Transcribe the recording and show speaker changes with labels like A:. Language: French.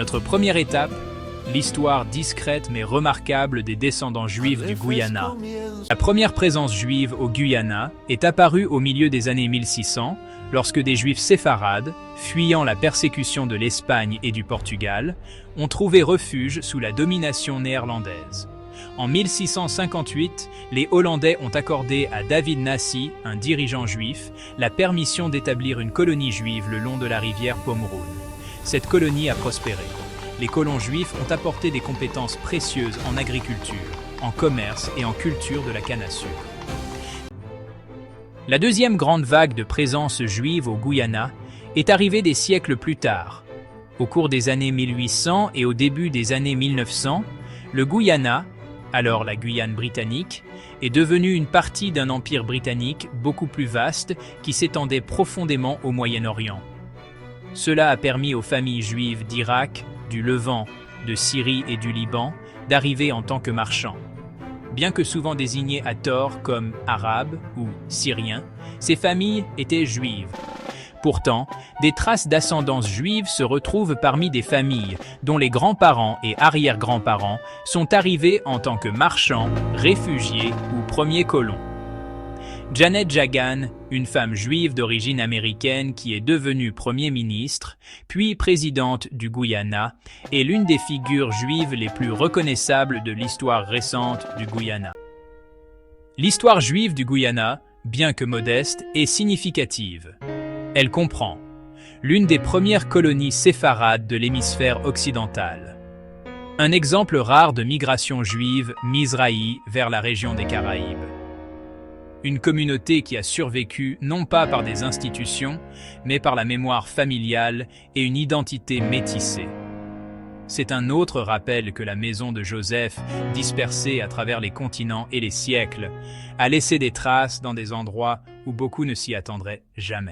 A: Notre première étape, l'histoire discrète mais remarquable des descendants juifs du Guyana. La première présence juive au Guyana est apparue au milieu des années 1600, lorsque des juifs séfarades, fuyant la persécution de l'Espagne et du Portugal, ont trouvé refuge sous la domination néerlandaise. En 1658, les Hollandais ont accordé à David Nassi, un dirigeant juif, la permission d'établir une colonie juive le long de la rivière Pomeroon. Cette colonie a prospéré. Les colons juifs ont apporté des compétences précieuses en agriculture, en commerce et en culture de la canne à sucre. La deuxième grande vague de présence juive au Guyana est arrivée des siècles plus tard. Au cours des années 1800 et au début des années 1900, le Guyana, alors la Guyane britannique, est devenu une partie d'un empire britannique beaucoup plus vaste qui s'étendait profondément au Moyen-Orient. Cela a permis aux familles juives d'Irak, du Levant, de Syrie et du Liban d'arriver en tant que marchands. Bien que souvent désignées à tort comme arabes ou syriens, ces familles étaient juives. Pourtant, des traces d'ascendance juive se retrouvent parmi des familles dont les grands-parents et arrière-grands-parents sont arrivés en tant que marchands, réfugiés ou premiers colons. Janet Jagan, une femme juive d'origine américaine qui est devenue Premier ministre, puis présidente du Guyana, est l'une des figures juives les plus reconnaissables de l'histoire récente du Guyana. L'histoire juive du Guyana, bien que modeste, est significative. Elle comprend l'une des premières colonies séfarades de l'hémisphère occidental. Un exemple rare de migration juive Mizrahi vers la région des Caraïbes. Une communauté qui a survécu non pas par des institutions, mais par la mémoire familiale et une identité métissée. C'est un autre rappel que la maison de Joseph, dispersée à travers les continents et les siècles, a laissé des traces dans des endroits où beaucoup ne s'y attendraient jamais.